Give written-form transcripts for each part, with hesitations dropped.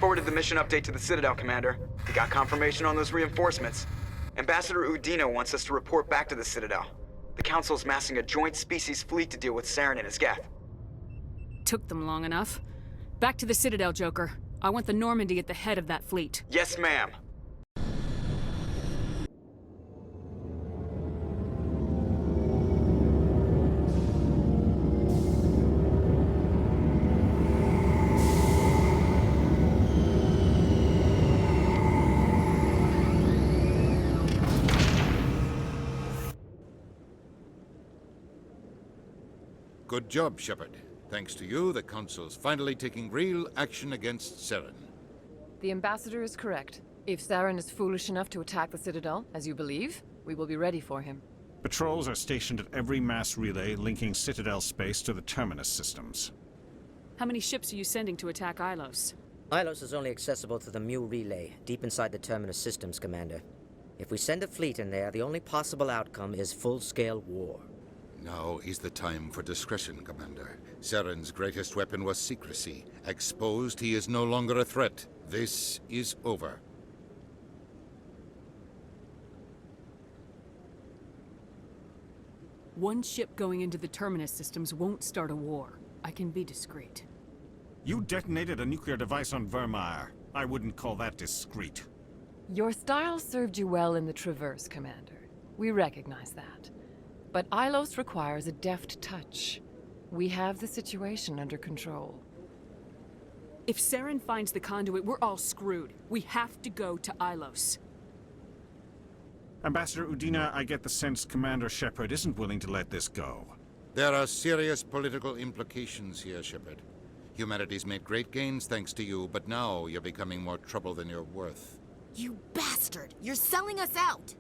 forwarded the mission update to the Citadel, Commander. We got confirmation on those reinforcements. Ambassador Udina wants us to report back to the Citadel. The Council's massing a joint species fleet to deal with Saren and his Geth. Took them long enough. Back to the Citadel, Joker. I want the Normandy at the head of that fleet. Yes, ma'am. Good job, Shepard. Thanks to you, the Council's finally taking real action against Saren. The Ambassador is correct. If Saren is foolish enough to attack the Citadel, as you believe, we will be ready for him. Patrols are stationed at every mass relay linking Citadel space to the Terminus systems. How many ships are you sending to attack Ilos? Ilos is only accessible to the Mu relay, deep inside the Terminus systems, Commander. If we send a fleet in there, the only possible outcome is full-scale war. Now is the time for discretion, Commander. Saren's greatest weapon was secrecy. Exposed, he is no longer a threat. This is over. One ship going into the Terminus systems won't start a war. I can be discreet. You detonated a nuclear device on Vermeer. I wouldn't call that discreet. Your style served you well in the Traverse, Commander. We recognize that. But Ilos requires a deft touch. We have the situation under control. If Saren finds the conduit, we're all screwed. We have to go to Ilos. Ambassador Udina, I get the sense Commander Shepard isn't willing to let this go. There are serious political implications here, Shepard. Humanity's made great gains thanks to you, but now you're becoming more trouble than you're worth. You bastard! You're selling us out!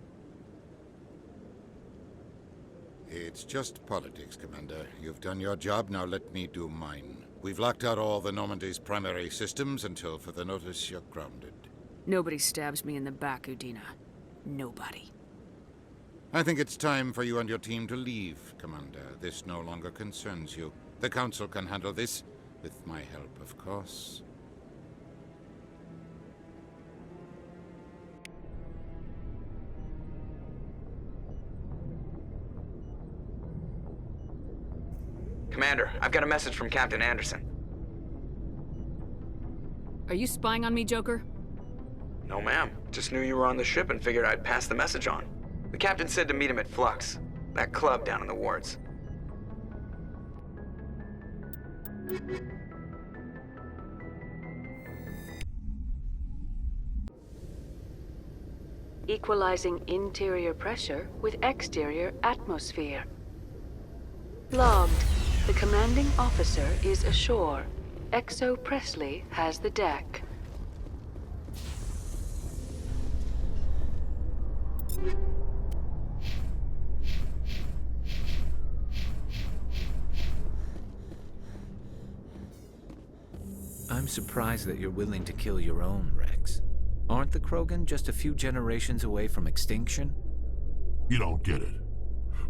It's just politics, Commander. You've done your job, now let me do mine. We've locked out all the Normandy's primary systems until further notice you're grounded. Nobody stabs me in the back, Udina. Nobody. I think it's time for you and your team to leave, Commander. This no longer concerns you. The Council can handle this, with my help, of course. Commander, I've got a message from Captain Anderson. Are you spying on me, Joker? No, ma'am. Just knew you were on the ship and figured I'd pass the message on. The captain said to meet him at Flux, that club down in the wards. Equalizing interior pressure with exterior atmosphere. Logged. The commanding officer is ashore. Exo Presley has the deck. I'm surprised that you're willing to kill your own, Rex. Aren't the Krogan just a few generations away from extinction? You don't get it.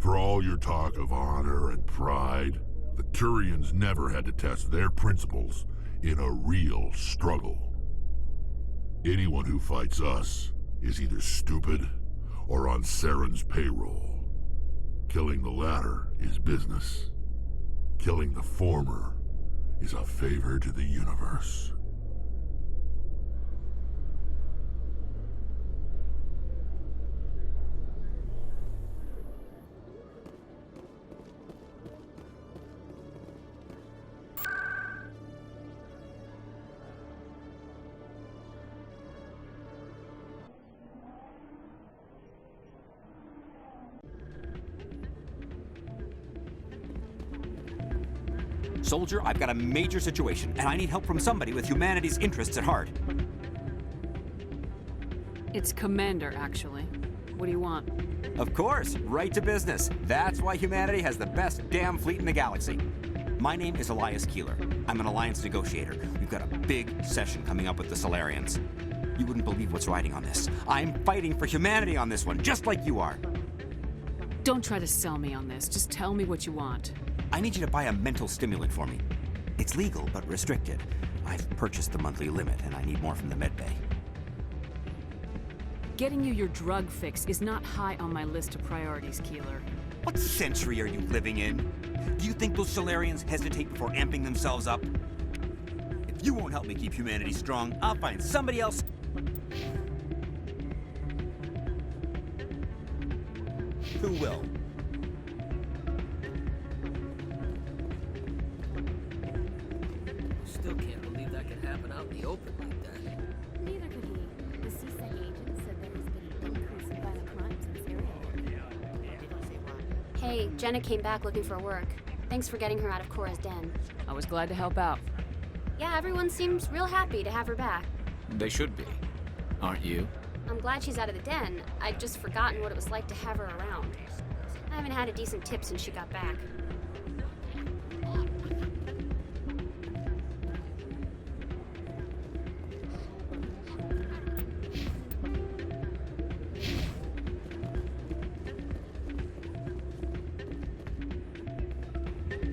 For all your talk of honor and pride, the Turians never had to test their principles in a real struggle. Anyone who fights us is either stupid or on Saren's payroll. Killing the latter is business. Killing the former is a favor to the universe. Soldier, I've got a major situation, and I need help from somebody with humanity's interests at heart. It's Commander, actually. What do you want? Of course, right to business. That's why humanity has the best damn fleet in the galaxy. My name is Elias Keeler. I'm an alliance negotiator. We've got a big session coming up with the Solarians. You wouldn't believe what's riding on this. I'm fighting for humanity on this one, just like you are. Don't try to sell me on this. Just tell me what you want. I need you to buy a mental stimulant for me. It's legal, but restricted. I've purchased the monthly limit, and I need more from the medbay. Getting you your drug fix is not high on my list of priorities, Keeler. What century are you living in? Do you think those Solarians hesitate before amping themselves up? If you won't help me keep humanity strong, I'll find somebody else. Who will? Still can't believe that could happen out in the open like that. Neither could he. The CSEC agent said there has been an increase in violent crimes in this area. Hey, Jenna came back looking for work. Thanks for getting her out of Cora's den. I was glad to help out. Yeah, everyone seems real happy to have her back. They should be. Aren't you? I'm glad she's out of the den. I'd just forgotten what it was like to have her around. I haven't had a decent tip since she got back.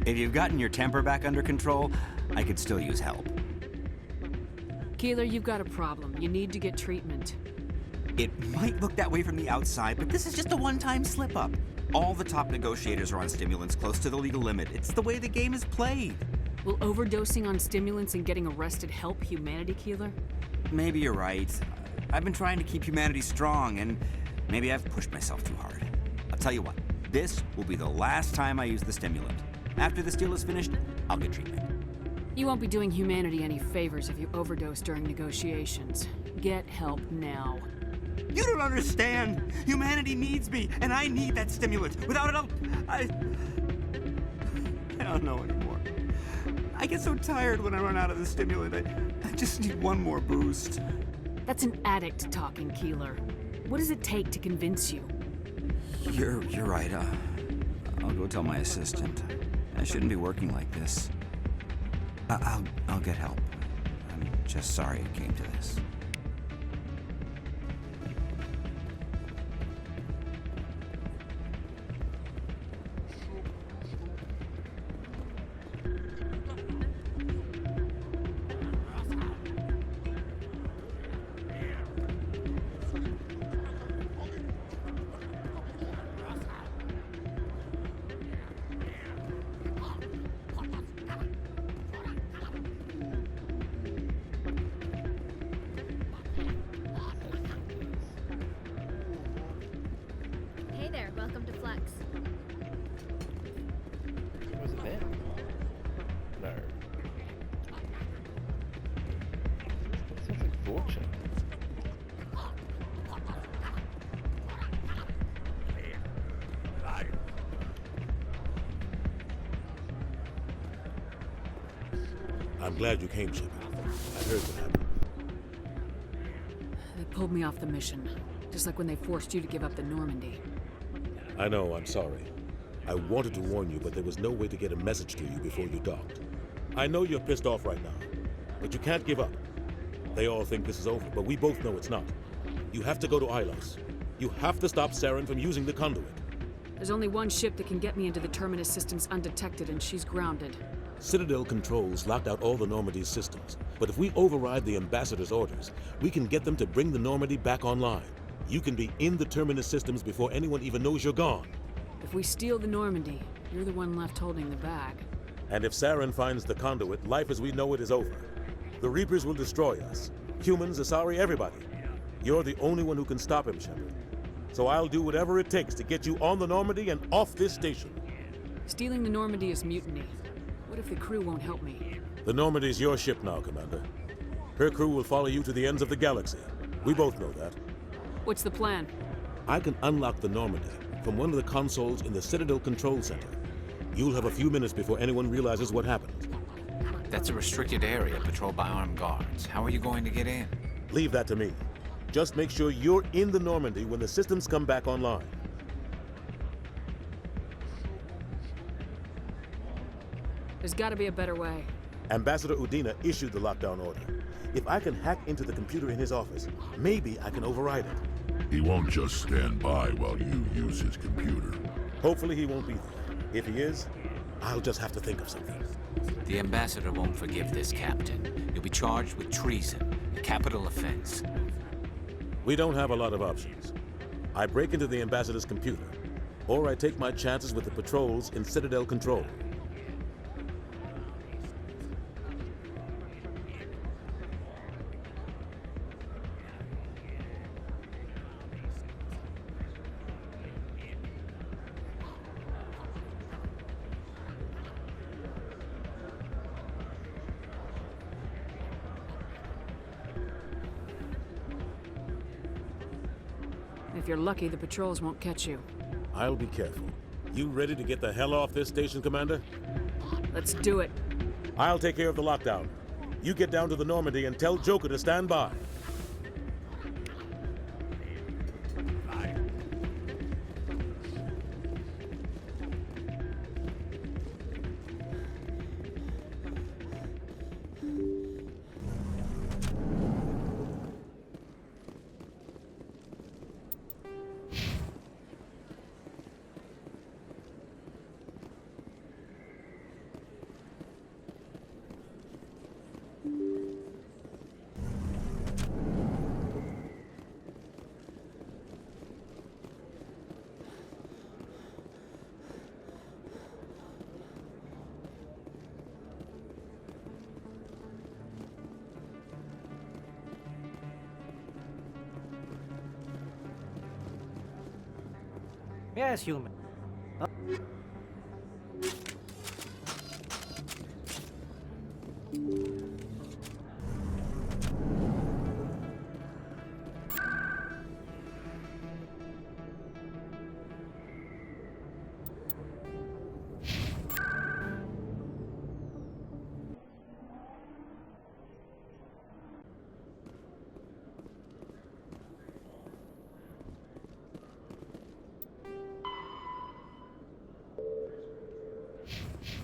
If you've gotten your temper back under control, I could still use help. Keeler, you've got a problem. You need to get treatment. It might look that way from the outside, but this is just a one-time slip-up. All the top negotiators are on stimulants close to the legal limit. It's the way the game is played. Will overdosing on stimulants and getting arrested help humanity, Keeler? Maybe you're right. I've been trying to keep humanity strong, and maybe I've pushed myself too hard. I'll tell you what, this will be the last time I use the stimulant. After this deal is finished, I'll get treatment. You won't be doing humanity any favors if you overdose during negotiations. Get help now. You don't understand! Humanity needs me, and I need that stimulant. Without it, I don't know anymore. I get so tired when I run out of the stimulant. I just need one more boost. That's an addict talking, Keeler. What does it take to convince you? You're right. I'll go tell my assistant. I shouldn't be working like this. I'll get help. I'm just sorry it came to this. Hey there, welcome to Flex. Was it there? No. Sounds like torture. I'm glad you came, Shepard. I heard what happened. They pulled me off the mission, just like when they forced you to give up the Normandy. I know, I'm sorry. I wanted to warn you, but there was no way to get a message to you before you docked. I know you're pissed off right now, but you can't give up. They all think this is over, but we both know it's not. You have to go to Ilos. You have to stop Saren from using the conduit. There's only one ship that can get me into the Terminus systems undetected, and she's grounded. Citadel controls locked out all the Normandy's systems, but if we override the Ambassador's orders, we can get them to bring the Normandy back online. You can be in the Terminus systems before anyone even knows you're gone. If we steal the Normandy, you're the one left holding the bag. And if Saren finds the conduit, life as we know it is over. The Reapers will destroy us. Humans, Asari, everybody. You're the only one who can stop him, Shepard. So I'll do whatever it takes to get you on the Normandy and off this station. Stealing the Normandy is mutiny. What if the crew won't help me? The Normandy's your ship now, Commander. Her crew will follow you to the ends of the galaxy. We both know that. What's the plan? I can unlock the Normandy from one of the consoles in the Citadel Control Center. You'll have a few minutes before anyone realizes what happened. That's a restricted area patrolled by armed guards. How are you going to get in? Leave that to me. Just make sure you're in the Normandy when the systems come back online. There's gotta be a better way. Ambassador Udina issued the lockdown order. If I can hack into the computer in his office, maybe I can override it. He won't just stand by while you use his computer. Hopefully he won't be there. If he is, I'll just have to think of something. The ambassador won't forgive this, Captain. You'll be charged with treason, a capital offense. We don't have a lot of options. I break into the ambassador's computer, or I take my chances with the patrols in Citadel control. If you're lucky, the patrols won't catch you. I'll be careful. You ready to get the hell off this station, Commander? Let's do it. I'll take care of the lockdown. You get down to the Normandy and tell Joker to stand by. Yes, human.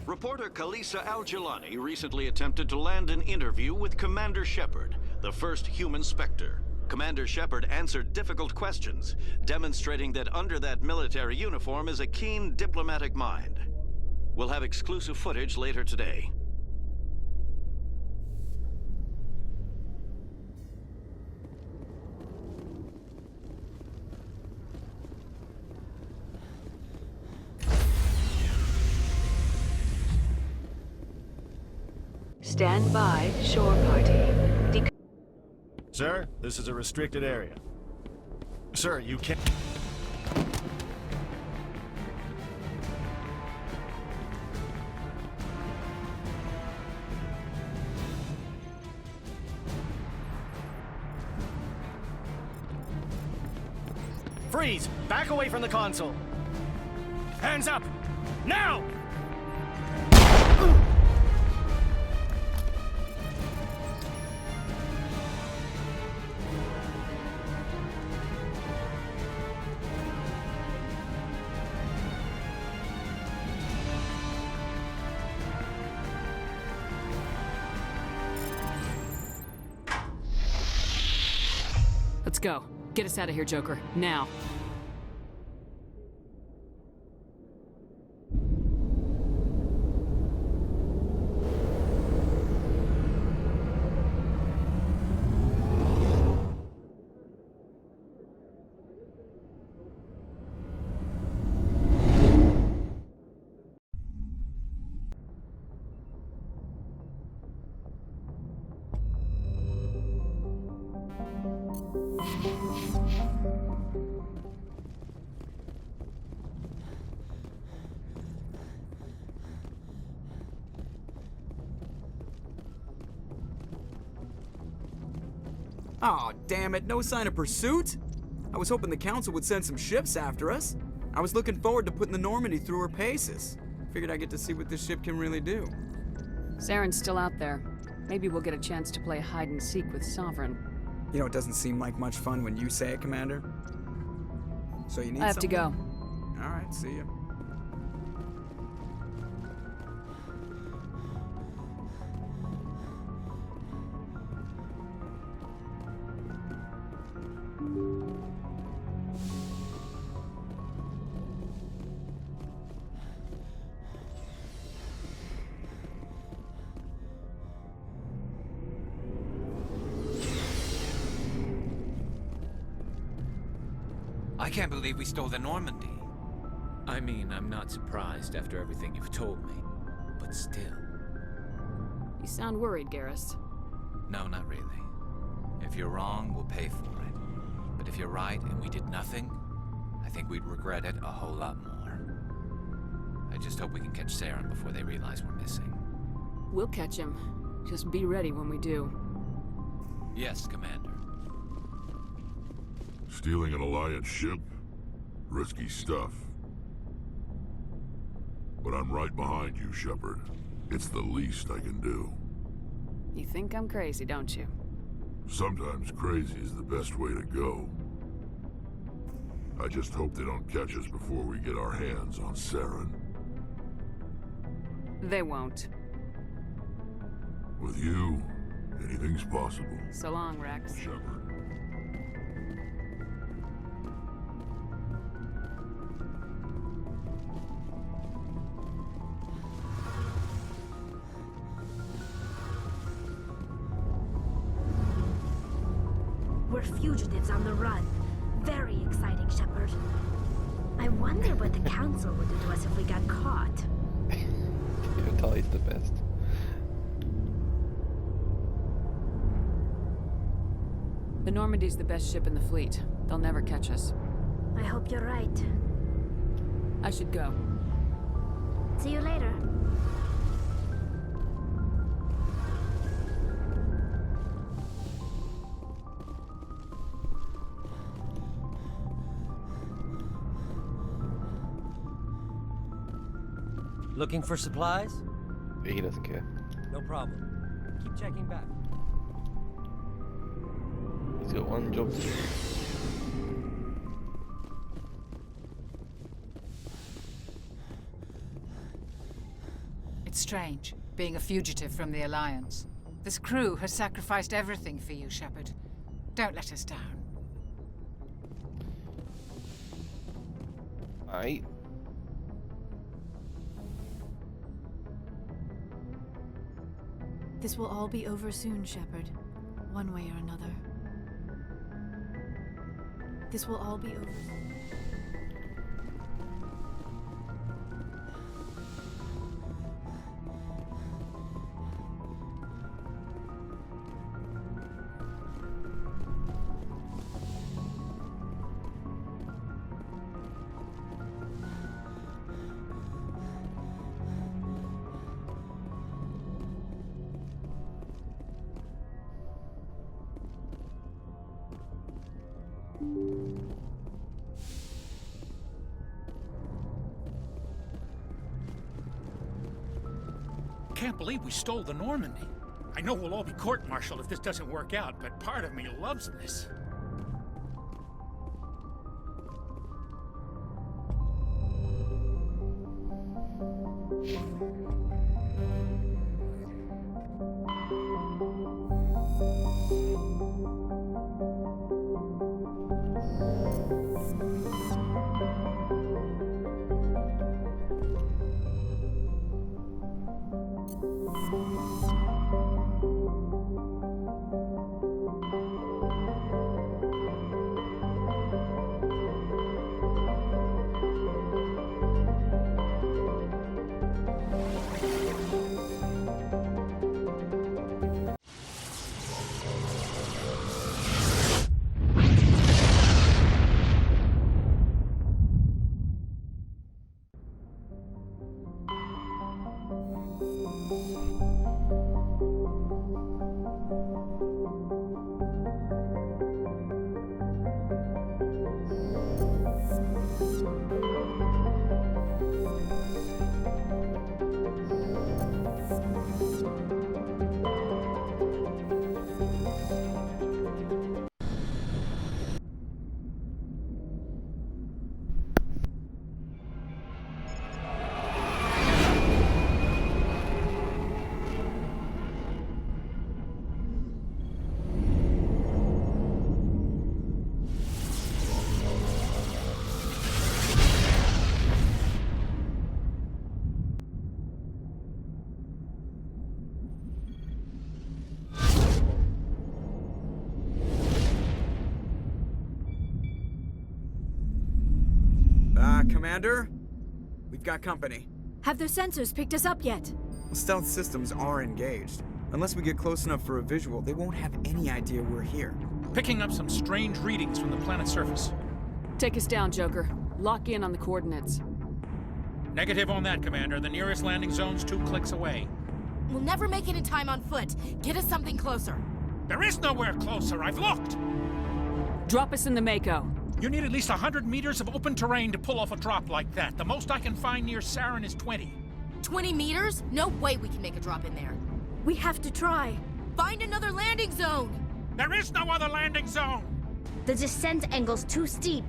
Reporter Kalisa Al-Jelani recently attempted to land an interview with Commander Shepard, the first human Spectre. Commander Shepard answered difficult questions, demonstrating that under that military uniform is a keen diplomatic mind. We'll have exclusive footage later today. Stand by, shore party. Sir, this is a restricted area. Sir, you can't... Freeze! Back away from the console! Hands up! Now! Let's go. Get us out of here, Joker. Now. Aw, damn it, no sign of pursuit? I was hoping the Council would send some ships after us. I was looking forward to putting the Normandy through her paces. Figured I'd get to see what this ship can really do. Saren's still out there. Maybe we'll get a chance to play hide and seek with Sovereign. You know, it doesn't seem like much fun when you say it, Commander. So you need I have to go. All right, see ya. can't believe we stole the Normandy. I mean, I'm not surprised after everything you've told me, but still. You sound worried, Garrus. No, not really. If you're wrong, we'll pay for it. But if you're right and we did nothing, I think we'd regret it a whole lot more. I just hope we can catch Saren before they realize we're missing. We'll catch him. Just be ready when we do. Yes, Commander. Stealing an Alliance ship? Risky stuff. But I'm right behind you, Shepard. It's the least I can do. You think I'm crazy, don't you? Sometimes crazy is the best way to go. I just hope they don't catch us before we get our hands on Saren. They won't. With you, anything's possible. So long, Rex. Shepard. We're fugitives on the run. Very exciting, Shepard. I wonder what the Council would do to us if we got caught. Tali's the best. The Normandy's the best ship in the fleet. They'll never catch us. I hope you're right. I should go. See you later. Looking for supplies? He doesn't care. No problem. Keep checking back. He's got one job to do. It's strange, being a fugitive from the Alliance. This crew has sacrificed everything for you, Shepard. Don't let us down. Aight. This will all be over soon, Shepard. One way or another. This will all be over. Can't believe we stole the Normandy. I know we'll all be court-martialed if this doesn't work out, but part of me loves this. Commander? We've got company. Have their sensors picked us up yet? Stealth systems are engaged. Unless we get close enough for a visual, they won't have any idea we're here. Picking up some strange readings from the planet's surface. Take us down, Joker. Lock in on the coordinates. Negative on that, Commander. The nearest landing zone's 2 clicks away. We'll never make it in time on foot. Get us something closer. There is nowhere closer. I've looked. Drop us in the Mako. You need at least 100 meters of open terrain to pull off a drop like that. The most I can find near Saren is 20. 20 meters? No way we can make a drop in there. We have to try. Find another landing zone! There is no other landing zone! The descent angle's too steep.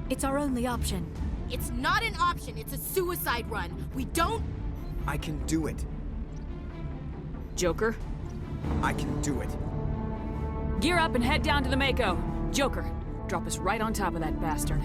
It's our only option. It's not an option, it's a suicide run. We don't... I can do it. Joker? I can do it. Gear up and head down to the Mako. Joker, drop us right on top of that bastard.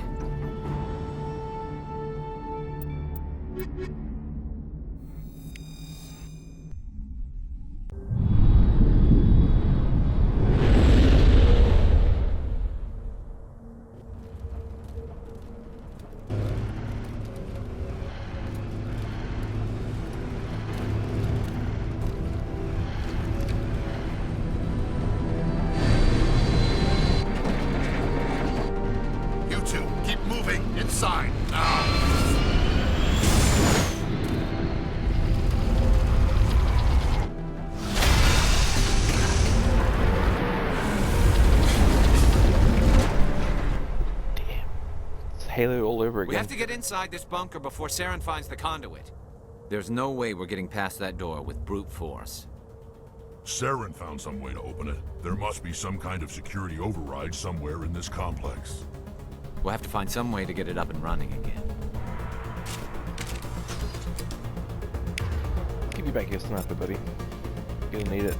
Inside, now! It's Halo all over again. We have to get inside this bunker before Saren finds the conduit. There's no way we're getting past that door with brute force. Saren found some way to open it. There must be some kind of security override somewhere in this complex. We'll have to find some way to get it up and running again. Give you back your sniper, buddy. You'll need it.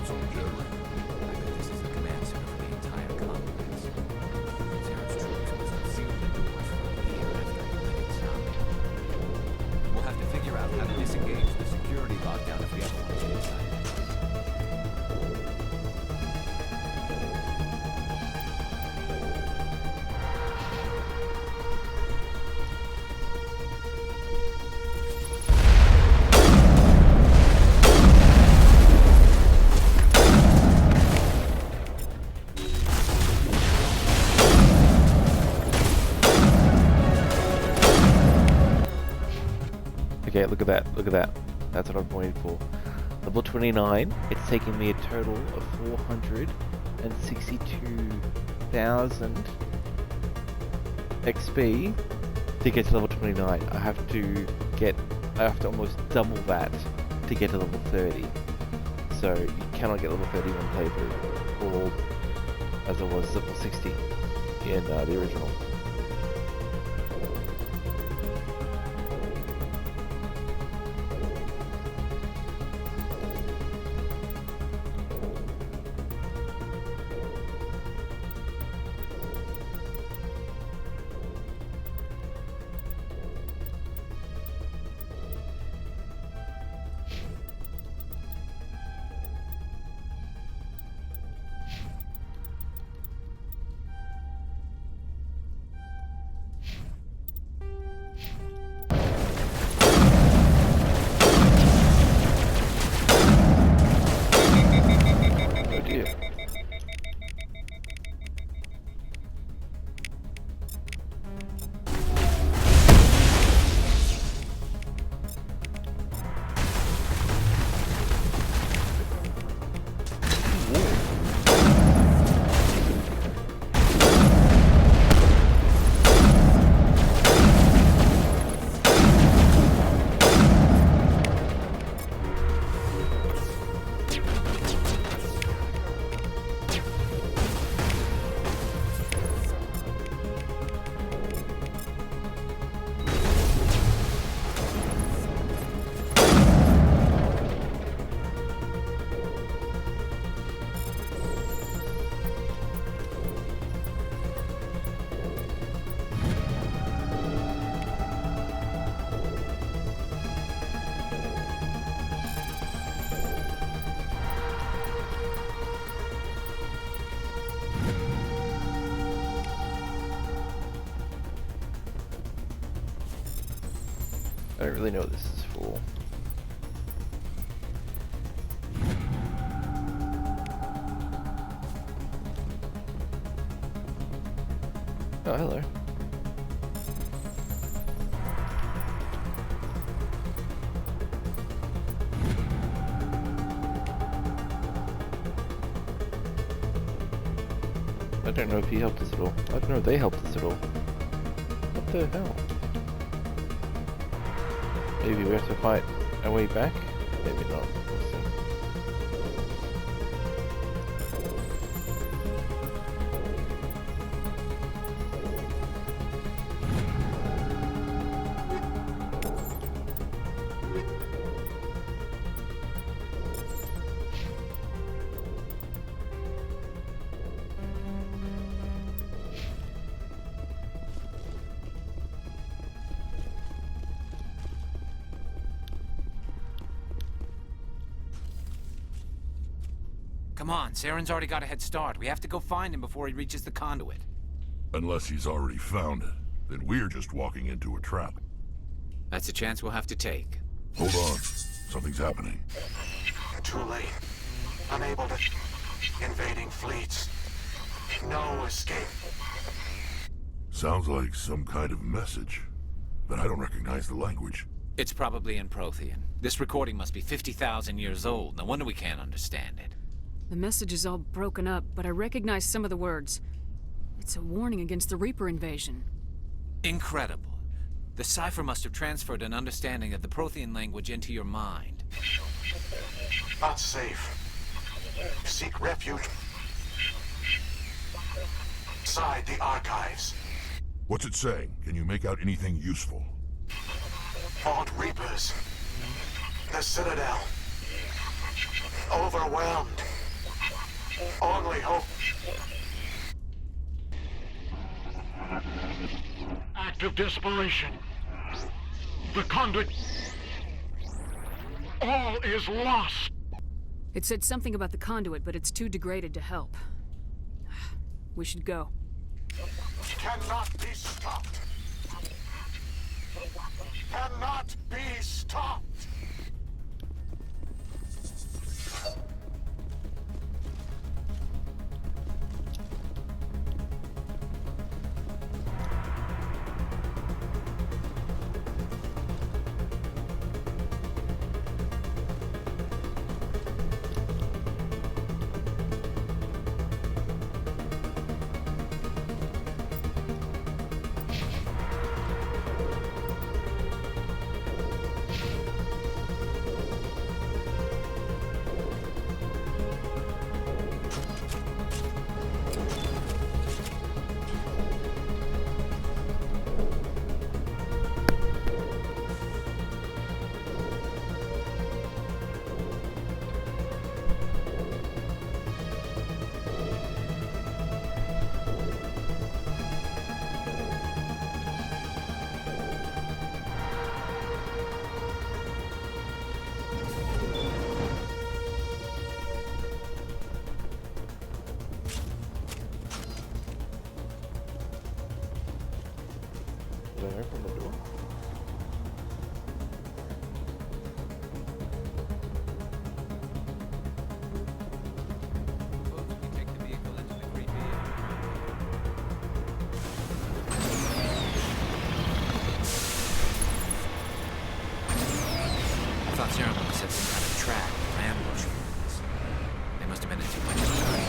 Council in general. I bet this is the command center for the entire complex. Zaren's troops must have sealed the doors from here after he let it down. We'll have to figure out how to disengage the security lockdown if we ever want to get inside. Okay, look at that, look at that. That's what I'm pointing for. Level 29, it's taking me a total of 462,000 XP to get to level 29. I have to almost double that to get to level 30. So you cannot get level 30 on playthrough, or as it was level 60 in the original. I don't really know what this is for. Oh, hello. I don't know if he helped us at all. I don't know if they helped us at all. What the hell? Maybe we have to fight our way back? Maybe not. We'll see. Come on, Saren's already got a head start. We have to go find him before he reaches the conduit. Unless he's already found it, then we're just walking into a trap. That's a chance we'll have to take. Hold on. Something's happening. Too late. Unable to... Invading fleets. No escape. Sounds like some kind of message, but I don't recognize the language. It's probably in Prothean. This recording must be 50,000 years old. No wonder we can't understand it. The message is all broken up, but I recognize some of the words. It's a warning against the Reaper invasion. Incredible. The cipher must have transferred an understanding of the Prothean language into your mind. Not safe. Seek refuge. Inside the archives. What's it saying? Can you make out anything useful? Fought Reapers. The Citadel. Overwhelmed. Only hope. Act of desperation. The conduit. All is lost. It said something about the conduit, but it's too degraded to help. We should go. Cannot be stopped. Cannot be stopped. Did I open the door? I thought Sarah would have set some kind of trap or ambush for us. They must have been in too much of a hurry.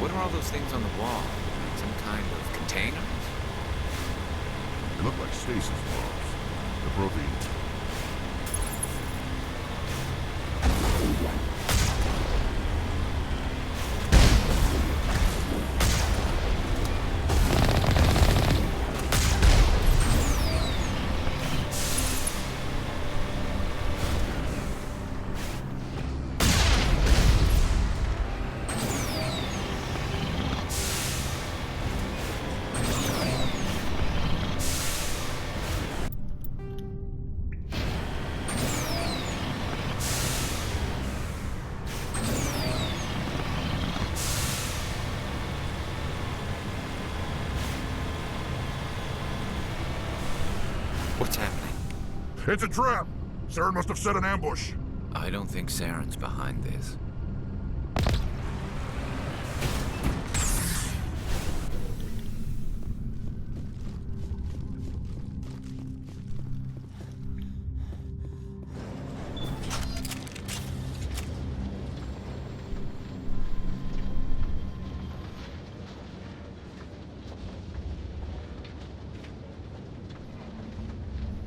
What are all those things on the wall? Some kind of containers? They look like stasis bombs. The protein. What's happening? It's a trap! Saren must have set an ambush. I don't think Saren's behind this.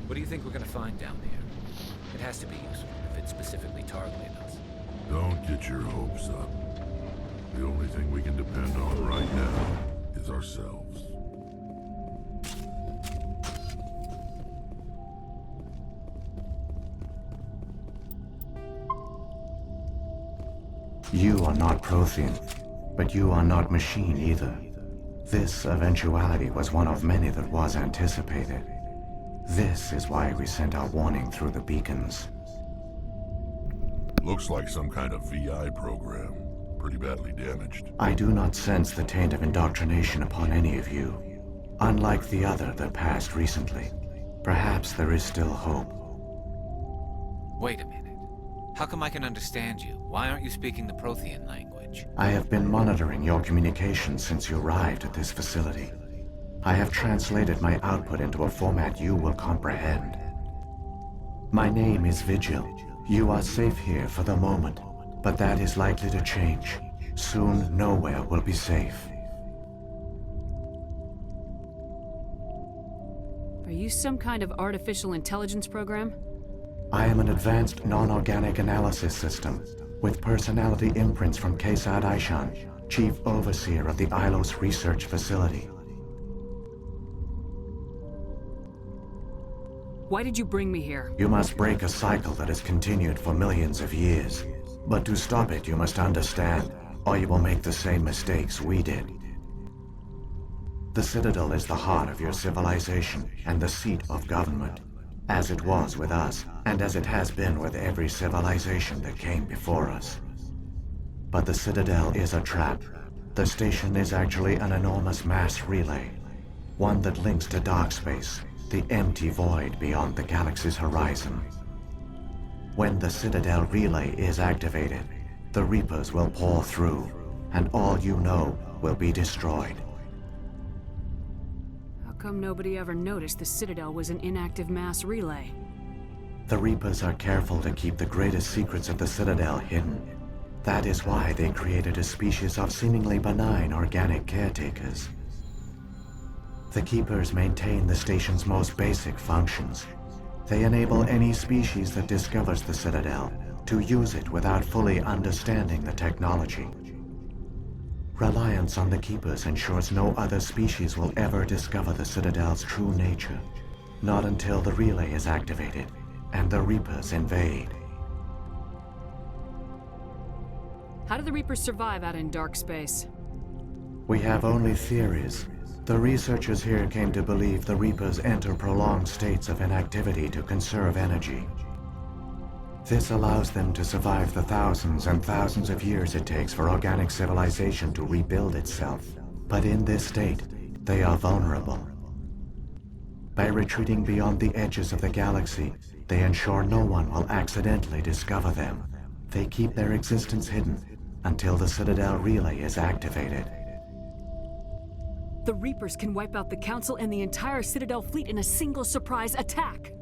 What do you think we're gonna find down there? It has to be useful if it's specifically targeting us. Don't get your hopes up. The only thing we can depend on right now is ourselves. You are not Prothean, but you are not machine either. This eventuality was one of many that was anticipated. This is why we sent our warning through the beacons. Looks like some kind of VI program. Pretty badly damaged. I do not sense the taint of indoctrination upon any of you. Unlike the other that passed recently. Perhaps there is still hope. Wait a minute. How come I can understand you? Why aren't you speaking the Prothean language? I have been monitoring your communications since you arrived at this facility. I have translated my output into a format you will comprehend. My name is Vigil. You are safe here for the moment, but that is likely to change. Soon, nowhere will be safe. you some kind of artificial intelligence program? I am an advanced non-organic analysis system with personality imprints from Kesad Aishan, Chief Overseer of the Ilos Research Facility. Why did you bring me here? You must break a cycle that has continued for millions of years. But to stop it, you must understand, or you will make the same mistakes we did. The Citadel is the heart of your civilization and the seat of government, as it was with us, and as it has been with every civilization that came before us. But the Citadel is a trap. The station is actually an enormous mass relay, one that links to dark space, the empty void beyond the galaxy's horizon. When the Citadel relay is activated, the Reapers will pour through, and all you know will be destroyed. How come nobody ever noticed the Citadel was an inactive mass relay? The Reapers are careful to keep the greatest secrets of the Citadel hidden. That is why they created a species of seemingly benign organic caretakers. The Keepers maintain the station's most basic functions. They enable any species that discovers the Citadel to use it without fully understanding the technology. Reliance on the Keepers ensures no other species will ever discover the Citadel's true nature. Not until the relay is activated and the Reapers invade. How do the Reapers survive out in dark space? We have only theories. The researchers here came to believe the Reapers enter prolonged states of inactivity to conserve energy. This allows them to survive the thousands and thousands of years it takes for organic civilization to rebuild itself. But in this state, they are vulnerable. By retreating beyond the edges of the galaxy, they ensure no one will accidentally discover them. They keep their existence hidden until the Citadel relay is activated. The Reapers can wipe out the Council and the entire Citadel fleet in a single surprise attack.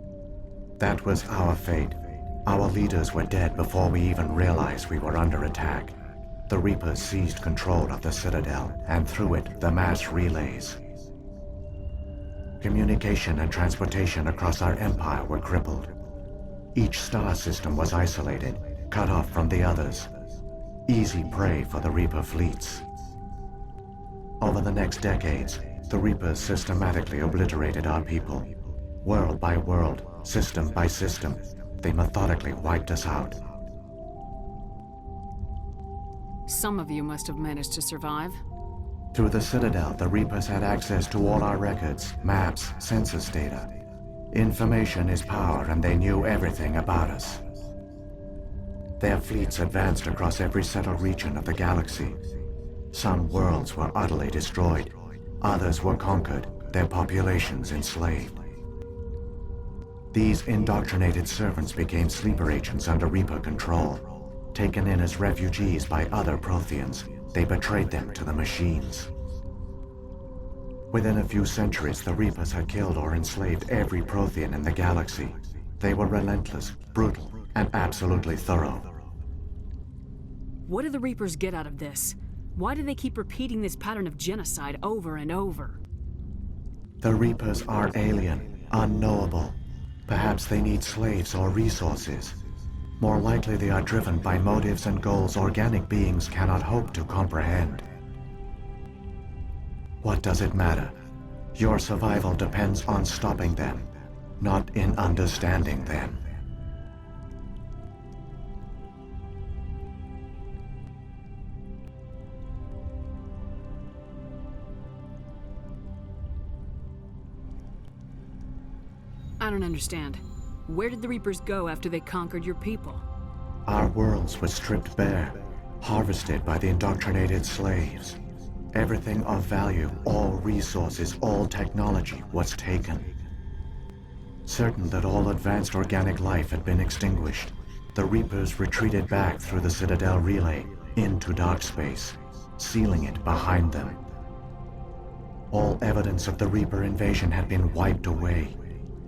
That was our fate. Our leaders were dead before we even realized we were under attack. The Reapers seized control of the Citadel, and through it, the mass relays. Communication and transportation across our empire were crippled. Each star system was isolated, cut off from the others. Easy prey for the Reaper fleets. Over the next decades, the Reapers systematically obliterated our people. World by world, system by system, they methodically wiped us out. Some of you must have managed to survive. Through the Citadel, the Reapers had access to all our records, maps, census data. Information is power, and they knew everything about us. Their fleets advanced across every settled region of the galaxy. Some worlds were utterly destroyed. Others were conquered, their populations enslaved. These indoctrinated servants became sleeper agents under Reaper control. Taken in as refugees by other Protheans, they betrayed them to the machines. Within a few centuries, the Reapers had killed or enslaved every Prothean in the galaxy. They were relentless, brutal, and absolutely thorough. What do the Reapers get out of this? Why do they keep repeating this pattern of genocide over and over? The Reapers are alien, unknowable. Perhaps they need slaves or resources. More likely they are driven by motives and goals organic beings cannot hope to comprehend. What does it matter? Your survival depends on stopping them, not in understanding them. I don't understand. Where did the Reapers go after they conquered your people? Our worlds were stripped bare, harvested by the indoctrinated slaves. Everything of value, all resources, all technology was taken. Certain that all advanced organic life had been extinguished, the Reapers retreated back through the Citadel relay into dark space, sealing it behind them. All evidence of the Reaper invasion had been wiped away.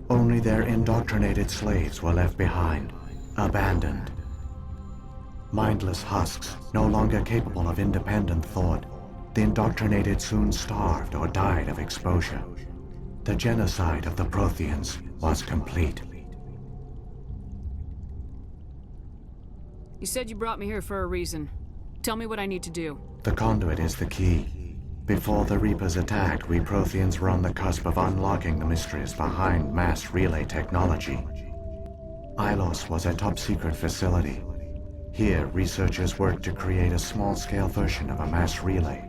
Only their indoctrinated slaves were left behind, abandoned. Mindless husks, no longer capable of independent thought, the indoctrinated soon starved or died of exposure. The genocide of the Protheans was complete. You said you brought me here for a reason. Tell me what I need to do. The conduit is the key. Before the Reapers attacked, we Protheans were on the cusp of unlocking the mysteries behind mass relay technology. Ilos was a top-secret facility. Here, researchers worked to create a small-scale version of a mass relay,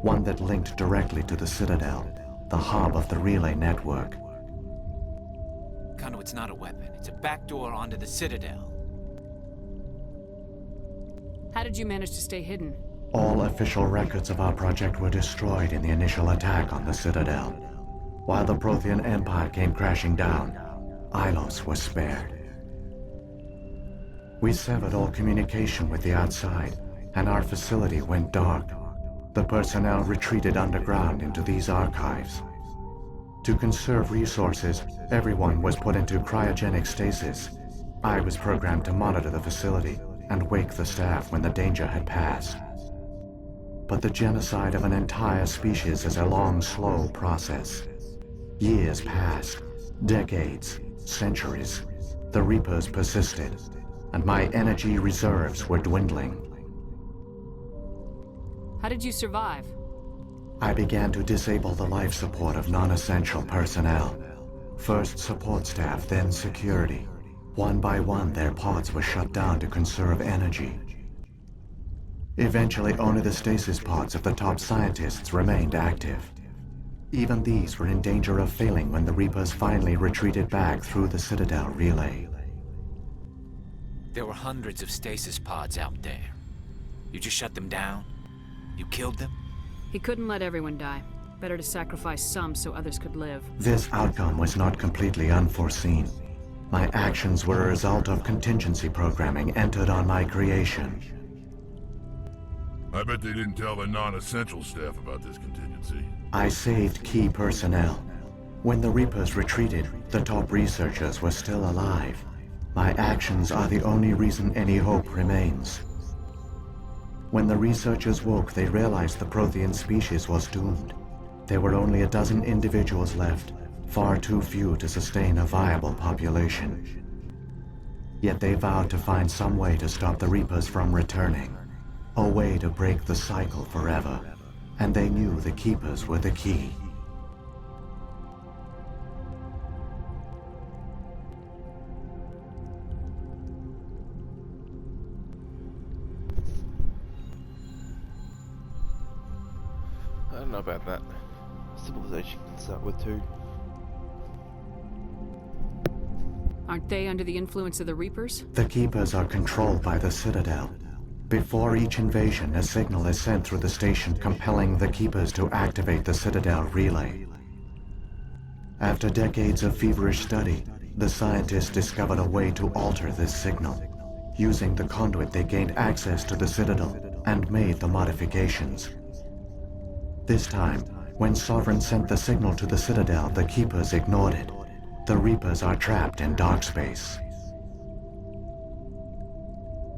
one that linked directly to the Citadel, the hub of the relay network. Conduit's not a weapon. It's a backdoor onto the Citadel. How did you manage to stay hidden? All official records of our project were destroyed in the initial attack on the Citadel. While the Prothean Empire came crashing down, Ilos was spared. We severed all communication with the outside, and our facility went dark. The personnel retreated underground into these archives. To conserve resources, everyone was put into cryogenic stasis. I was programmed to monitor the facility and wake the staff when the danger had passed. But the genocide of an entire species is a long, slow process. Years passed, decades, centuries. The Reapers persisted, and my energy reserves were dwindling. How did you survive? I began to disable the life support of non-essential personnel. First support staff, then security. One by one, their pods were shut down to conserve energy. Eventually, only the stasis pods of the top scientists remained active. Even these were in danger of failing when the Reapers finally retreated back through the Citadel relay. There were hundreds of stasis pods out there. You just shut them down? You killed them? He couldn't let everyone die. Better to sacrifice some so others could live. This outcome was not completely unforeseen. My actions were a result of contingency programming entered on my creation. I bet they didn't tell the non-essential staff about this contingency. I saved key personnel. When the Reapers retreated, the top researchers were still alive. My actions are the only reason any hope remains. When the researchers woke, they realized the Prothean species was doomed. There were only a dozen individuals left, far too few to sustain a viable population. Yet they vowed to find some way to stop the Reapers from returning, a way to break the cycle forever, and they knew the Keepers were the key. I don't know about that. Civilization can start with two. Aren't they under the influence of the Reapers? The Keepers are controlled by the Citadel. Before each invasion, a signal is sent through the station compelling the Keepers to activate the Citadel relay. After decades of feverish study, the scientists discovered a way to alter this signal. Using the conduit, they gained access to the Citadel and made the modifications. This time, when Sovereign sent the signal to the Citadel, the Keepers ignored it. The Reapers are trapped in dark space.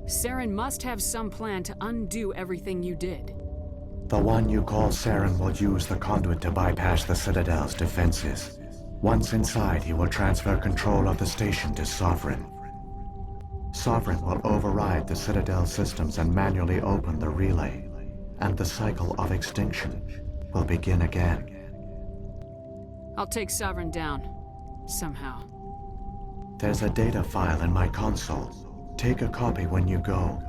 Saren must have some plan to undo everything you did. The one you call Saren will use the conduit to bypass the Citadel's defenses. Once inside, he will transfer control of the station to Sovereign. Sovereign will override the Citadel systems and manually open the relay, and the cycle of extinction will begin again. I'll take Sovereign down. Somehow. There's a data file in my console. Take a copy when you go.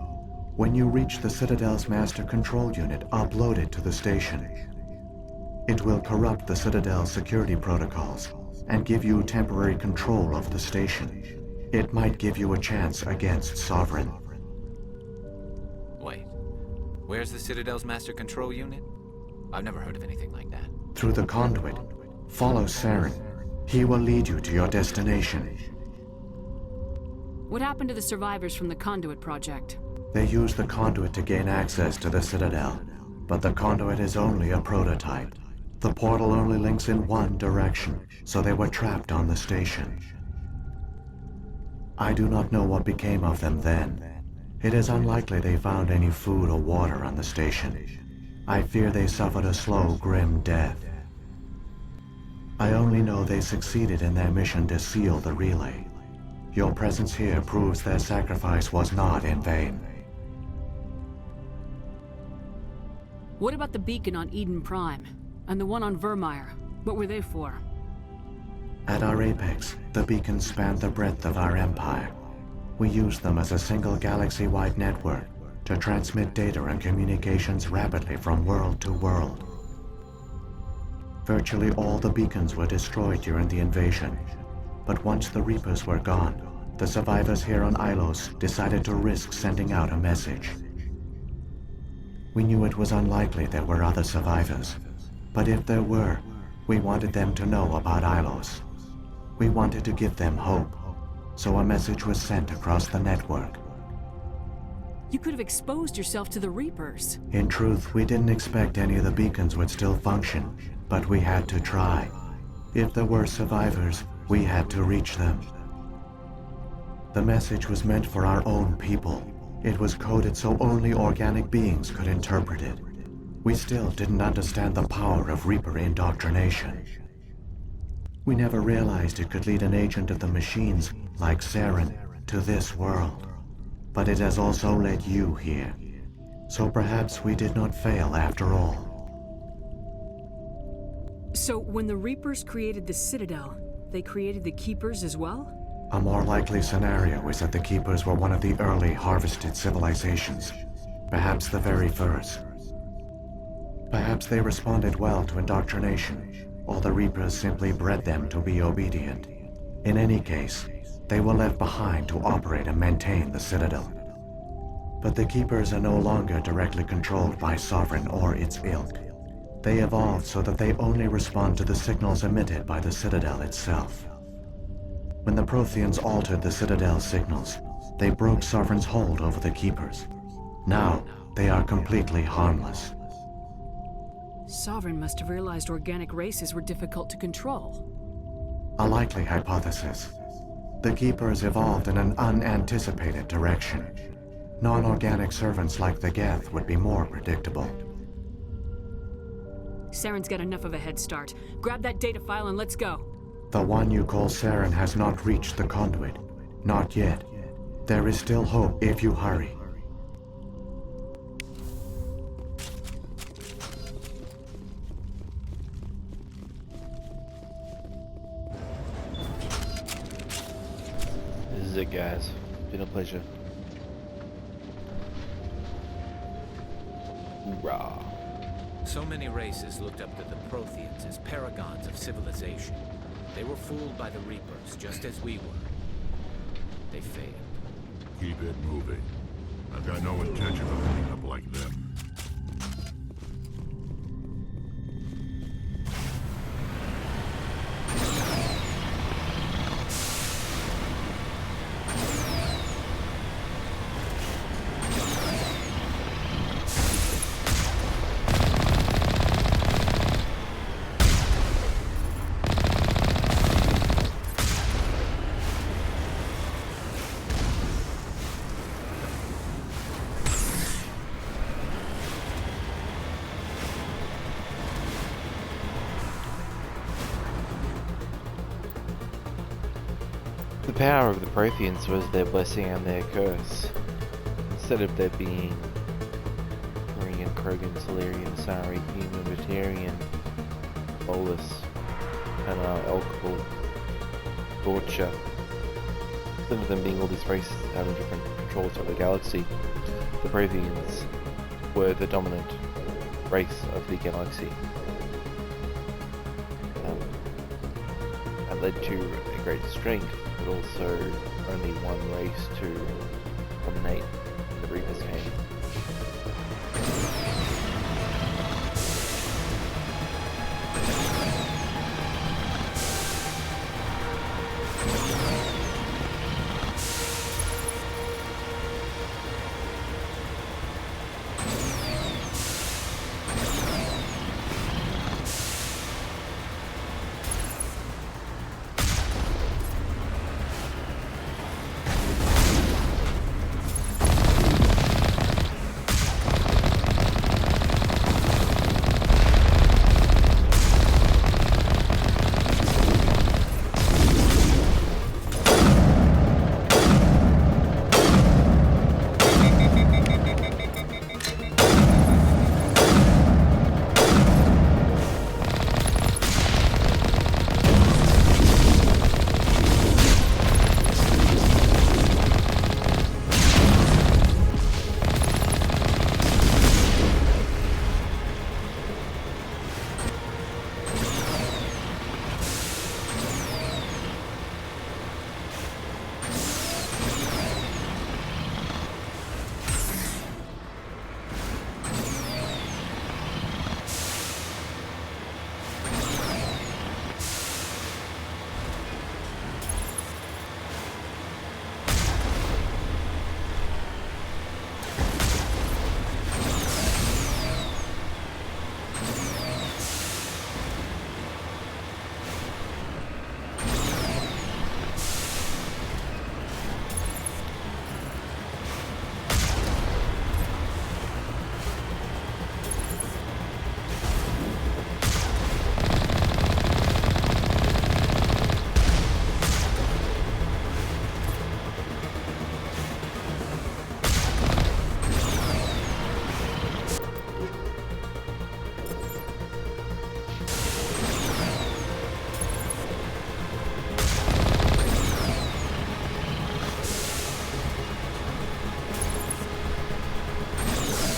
When you reach the Citadel's master control unit, upload it to the station. It will corrupt the Citadel's security protocols and give you temporary control of the station. It might give you a chance against Sovereign. Wait, where's the Citadel's master control unit? I've never heard of anything like that. Through the conduit, follow Saren. He will lead you to your destination. What happened to the survivors from the Conduit project? They used the conduit to gain access to the Citadel, but the conduit is only a prototype. The portal only links in one direction, so they were trapped on the station. I do not know what became of them then. It is unlikely they found any food or water on the station. I fear they suffered a slow, grim death. I only know they succeeded in their mission to seal the relay. Your presence here proves their sacrifice was not in vain. What about the beacon on Eden Prime? And the one on Vermeer? What were they for? At our apex, the beacons spanned the breadth of our empire. We used them as a single galaxy-wide network to transmit data and communications rapidly from world to world. Virtually all the beacons were destroyed during the invasion, but once the Reapers were gone, the survivors here on Ilos decided to risk sending out a message. We knew it was unlikely there were other survivors, but if there were, we wanted them to know about Ilos. We wanted to give them hope, so a message was sent across the network. You could have exposed yourself to the Reapers. In truth, we didn't expect any of the beacons would still function, but we had to try. If there were survivors, we had to reach them. The message was meant for our own people. It was coded so only organic beings could interpret it. We still didn't understand the power of Reaper indoctrination. We never realized it could lead an agent of the machines, like Saren, to this world. But it has also led you here. So perhaps we did not fail after all. So when the Reapers created the Citadel, they created the Keepers as well? A more likely scenario is that the Keepers were one of the early harvested civilizations. Perhaps the very first. Perhaps they responded well to indoctrination, or the Reapers simply bred them to be obedient. In any case, they were left behind to operate and maintain the Citadel. But the Keepers are no longer directly controlled by Sovereign or its ilk. They evolved so that they only respond to the signals emitted by the Citadel itself. When the Protheans altered the Citadel's signals, they broke Sovereign's hold over the Keepers. Now, they are completely harmless. Sovereign must have realized organic races were difficult to control. A likely hypothesis. The Keepers evolved in an unanticipated direction. Non-organic servants like the Geth would be more predictable. Saren's got enough of a head start. Grab that data file and let's go. The one you call Saren has not reached the conduit. Not yet. There is still hope if you hurry. This is it, guys. Been a pleasure. Hoorah. So many races looked up to the Protheans as paragons of civilization. They were fooled by the Reapers, just as we were. They failed. Keep it moving. I've got no intention of ending up like them. The power of the Protheans was their blessing and their curse. Instead of there being Korean, Krogan, Solarian, Sari, Human, Batarian, Bolus, and Alcohol, Torture, instead of them being all these races having different controls over the galaxy, the Protheans were the dominant race of the galaxy. That led to a great strength, but also only one race to dominate when the Reapers came.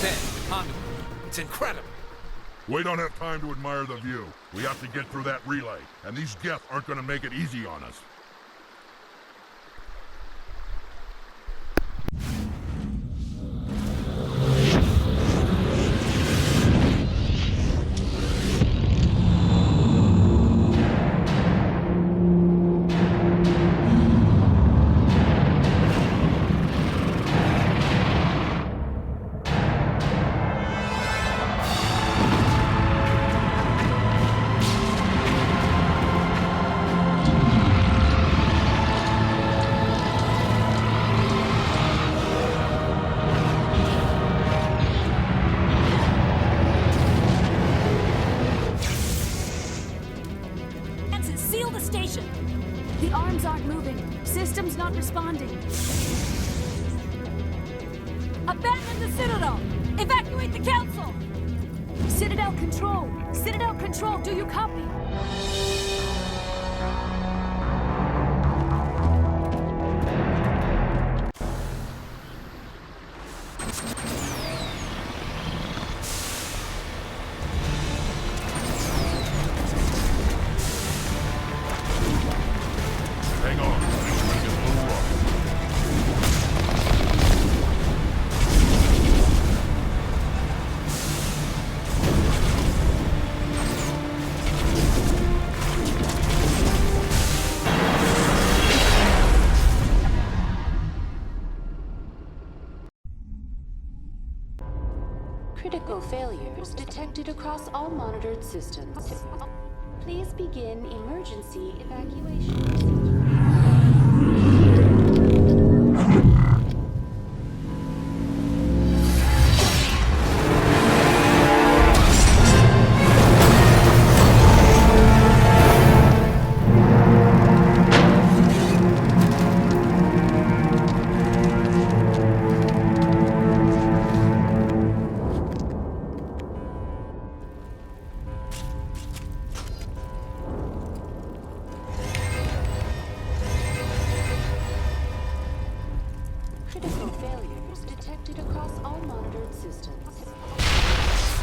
there, the conduit. It's incredible. We don't have time to admire the view. We have to get through that relay, and these Geth aren't gonna make it easy on us. Seal the station! The arms aren't moving. System's not responding. Abandon the Citadel! Evacuate the Council! Citadel Control! Citadel Control, do you copy? Hang on, things might get a little rough. Critical failures detected across all monitored systems. Please begin emergency evacuation. Critical failures detected across all monitored systems.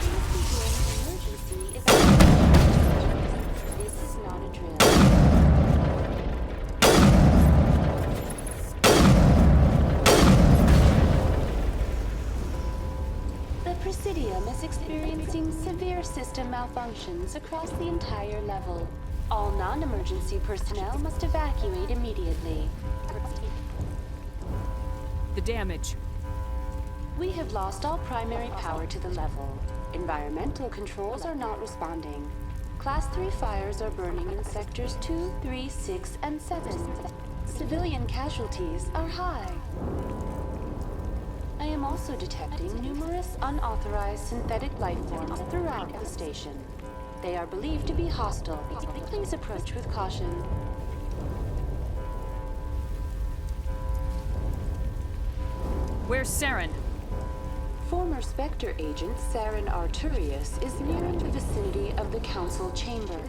Please begin emergency evacuation. This is not a drill. The Presidium is experiencing severe system malfunctions across the entire level. All non-emergency personnel must evacuate immediately. The damage. We have lost all primary power to the level. Environmental controls are not responding. Class 3 fires are burning in sectors 2, 3, 6, and 7. Civilian casualties are high. I am also detecting numerous unauthorized synthetic life forms throughout the station. They are believed to be hostile. Please approach with caution. Where's Saren? Former Spectre agent Saren Arturius is nearing the vicinity of the Council chamber.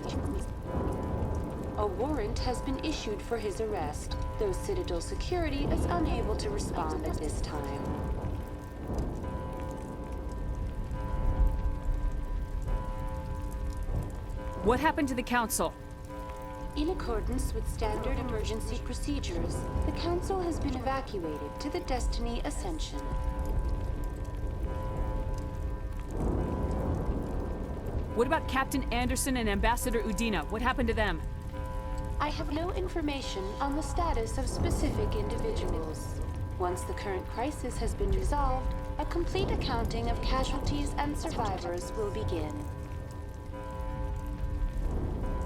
A warrant has been issued for his arrest, though Citadel security is unable to respond at this time. What happened to the Council? In accordance with standard emergency procedures, the Council has been evacuated to the Destiny Ascension. What about Captain Anderson and Ambassador Udina? What happened to them? I have no information on the status of specific individuals. Once the current crisis has been resolved, a complete accounting of casualties and survivors will begin.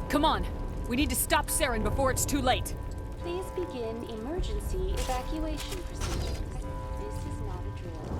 Come on! We need to stop Saren before it's too late! Please begin emergency evacuation procedures. This is not a drill.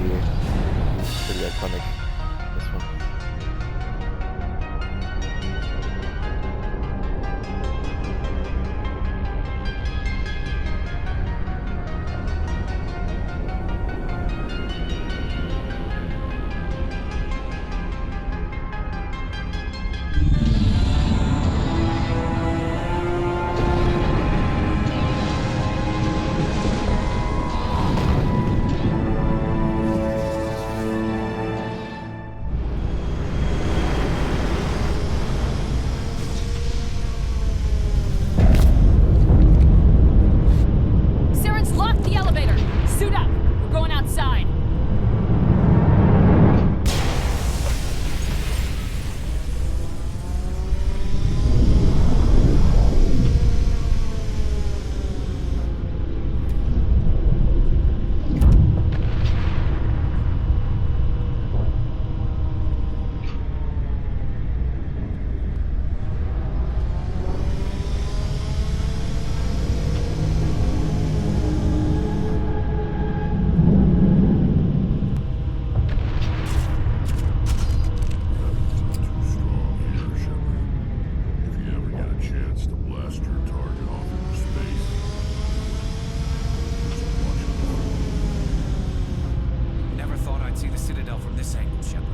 here. It's pretty iconic, this one. Saren's locked the elevator. Suit up. We're going outside. If you ever get a chance to blast your target off into space, just watch out. Never thought I'd see the Citadel from this angle, Shepard.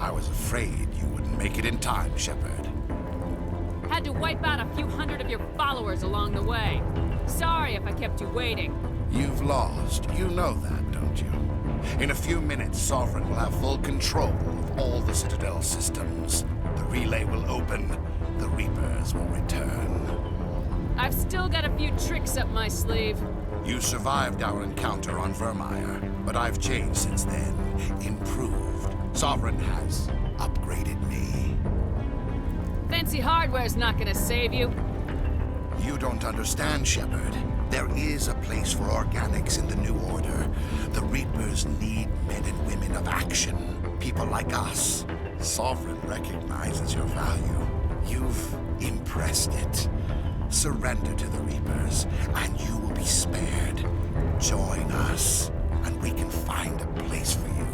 I was afraid you wouldn't make it in time, Shepard. Had to wipe out a few hundred of your followers along the way. Sorry if I kept you waiting. You've lost. You know that, don't you? In a few minutes, Sovereign will have full control of all the Citadel systems. The relay will open. The Reapers will return. I've still got a few tricks up my sleeve. You survived our encounter on Vermeer, but I've changed since then. Improved. Sovereign has upgraded me. Fancy hardware's not gonna save you. You don't understand, Shepard. There is a place for organics in the New Order. The Reapers need men and women of action. People like us. Sovereign recognizes your value. You've impressed it. Surrender to the Reapers, and you will be spared. Join us, and we can find a place for you.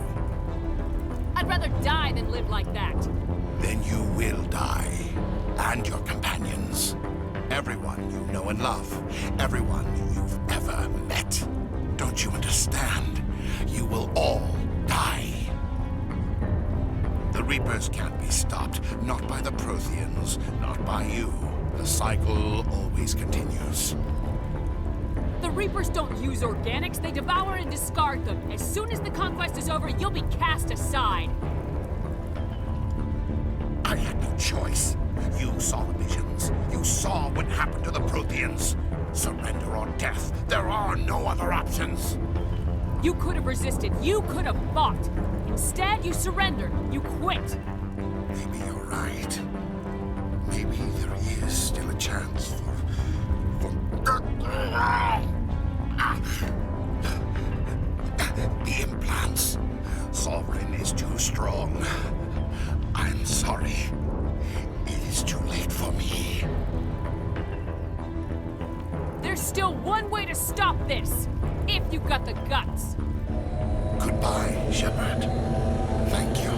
I'd rather die than live like that. Then you will die, and your companions. Everyone you know and love. Everyone you've ever met. Don't you understand? You will all die. The Reapers can't be stopped. Not by the Protheans. Not by you. The cycle always continues. The Reapers don't use organics, they devour and discard them. As soon as the conquest is over, you'll be cast aside. I had no choice. You saw the visions. You saw what happened to the Protheans. Surrender or death. There are no other options. You could have resisted. You could have fought. Instead, you surrendered. You quit. Maybe you're right. Maybe there is still a chance for... The implants. Sovereign is too strong. I'm sorry. It is too late for me. There's still one way to stop this. If you've got the guts. Goodbye, Shepard. Thank you.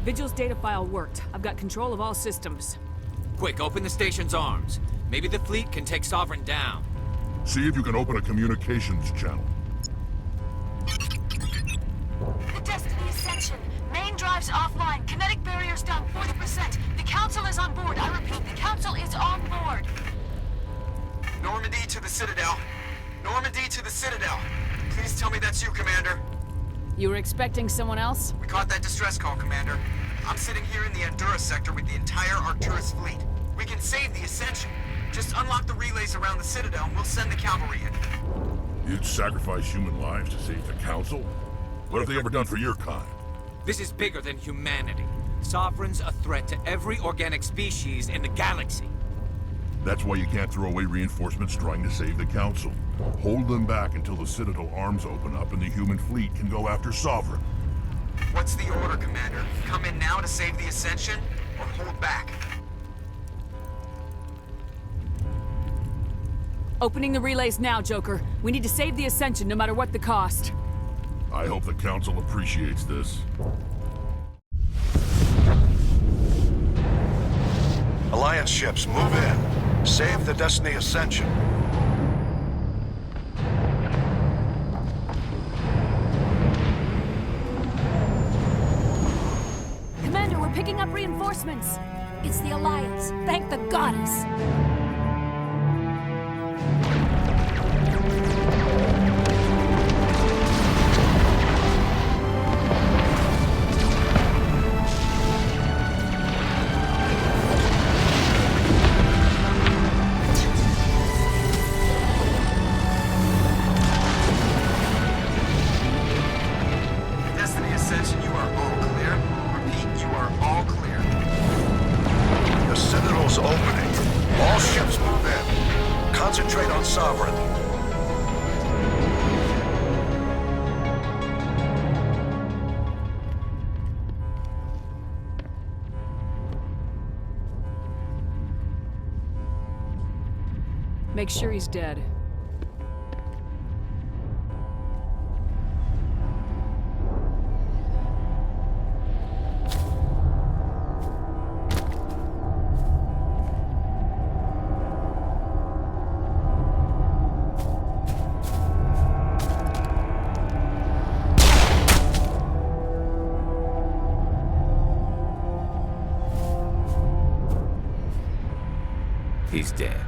Vigil's data file worked. I've got control of all systems. Quick, open the station's arms. Maybe the fleet can take Sovereign down. See if you can open a communications channel. The Destiny Ascension. Main drives offline. Kinetic barriers down 40%. The Council is on board. I repeat, the Council is on board. Normandy to the Citadel. Normandy to the Citadel. Please tell me that's you, Commander. You were expecting someone else? We caught that distress call, Commander. I'm sitting here in the Endura sector with the entire Arcturus fleet. We can save the Ascension. Just unlock the relays around the Citadel and we'll send the cavalry in. You'd sacrifice human lives to save the Council? What have they ever done for your kind? This is bigger than humanity. Sovereign's a threat to every organic species in the galaxy. That's why you can't throw away reinforcements trying to save the Council. Hold them back until the Citadel arms open up and the human fleet can go after Sovereign. What's the order, Commander? Come in now to save the Ascension, or hold back? Opening the relays now, Joker. We need to save the Ascension no matter what the cost. I hope the Council appreciates this. Alliance ships, move in. Save the Destiny Ascension. Commander, we're picking up reinforcements. It's the Alliance. Thank the goddess. Destiny Ascension, you are all clear. Repeat, you are all clear. The Citadel's opening. All Make sure he's dead. He's dead.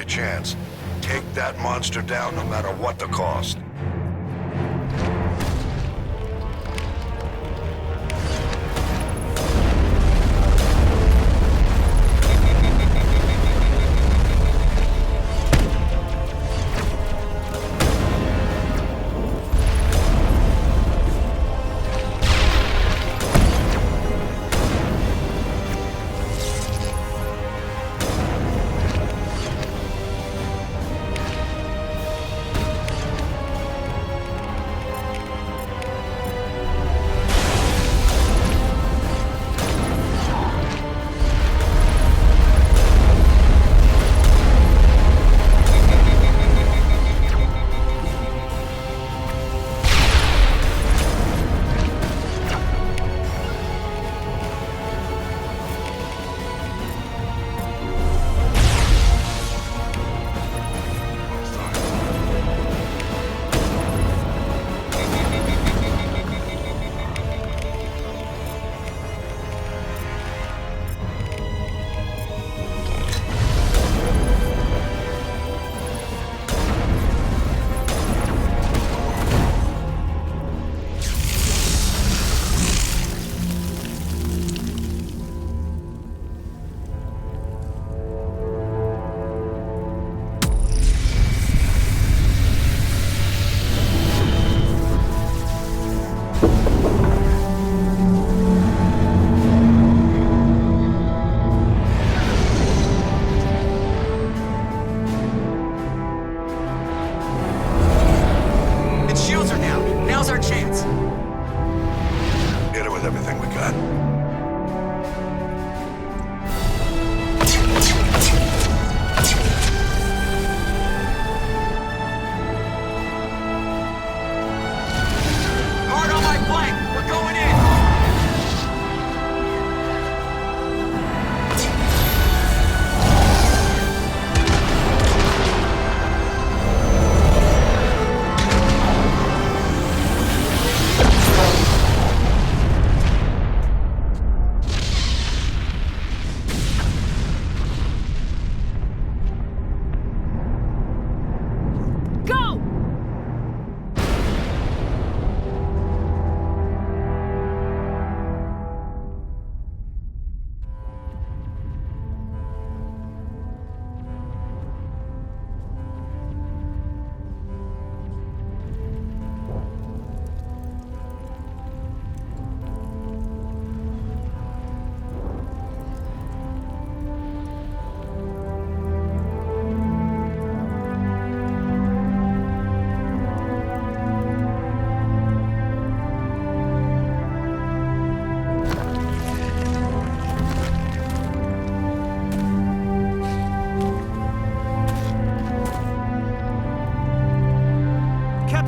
Chance. Take that monster down no matter what the cost.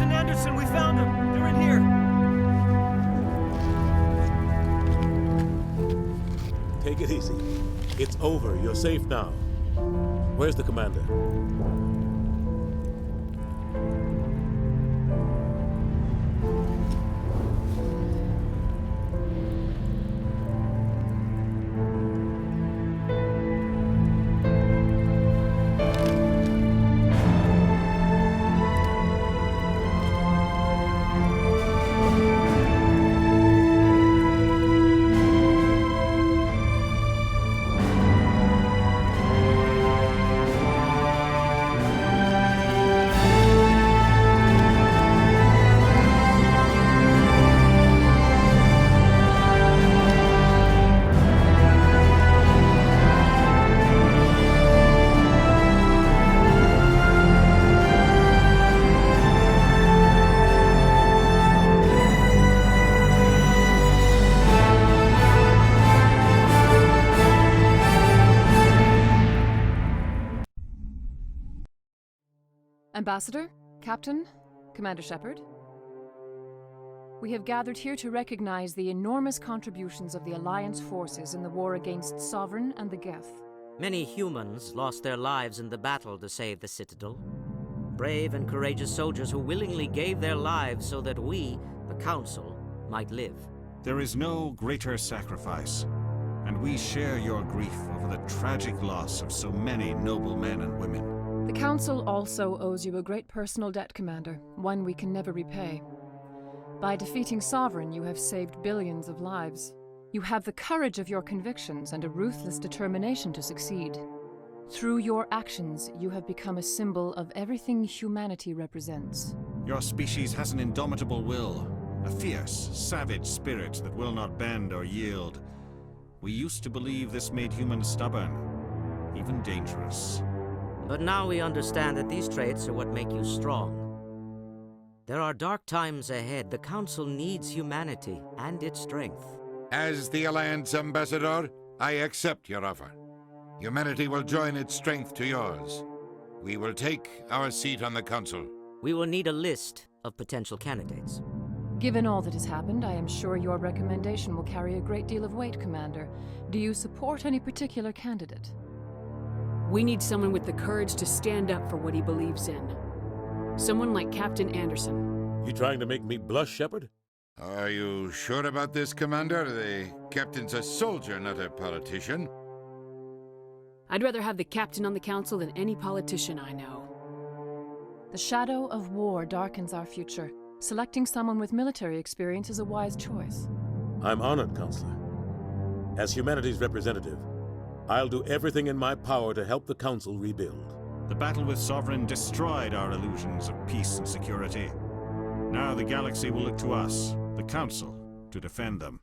Captain Anderson, we found them. They're in here. Take it easy. It's over. You're safe now. Where's the commander? Ambassador, Captain, Commander Shepard. We have gathered here to recognize the enormous contributions of the Alliance forces in the war against Sovereign and the Geth. Many humans lost their lives in the battle to save the Citadel. Brave and courageous soldiers who willingly gave their lives so that we, the Council, might live. There is no greater sacrifice, and we share your grief over the tragic loss of so many noble men and women. The Council also owes you a great personal debt, Commander, one we can never repay. By defeating Sovereign, you have saved billions of lives. You have the courage of your convictions and a ruthless determination to succeed. Through your actions, you have become a symbol of everything humanity represents. Your species has an indomitable will, a fierce, savage spirit that will not bend or yield. We used to believe this made humans stubborn, even dangerous. But now we understand that these traits are what make you strong. There are dark times ahead. The Council needs humanity and its strength. As the Alliance Ambassador, I accept your offer. Humanity will join its strength to yours. We will take our seat on the Council. We will need a list of potential candidates. Given all that has happened, I am sure your recommendation will carry a great deal of weight, Commander. Do you support any particular candidate? We need someone with the courage to stand up for what he believes in. Someone like Captain Anderson. You trying to make me blush, Shepard? Are you sure about this, Commander? The Captain's a soldier, not a politician. I'd rather have the Captain on the Council than any politician I know. The shadow of war darkens our future. Selecting someone with military experience is a wise choice. I'm honored, Counselor. As humanity's representative, I'll do everything in my power to help the Council rebuild. The battle with Sovereign destroyed our illusions of peace and security. Now the galaxy will look to us, the Council, to defend them.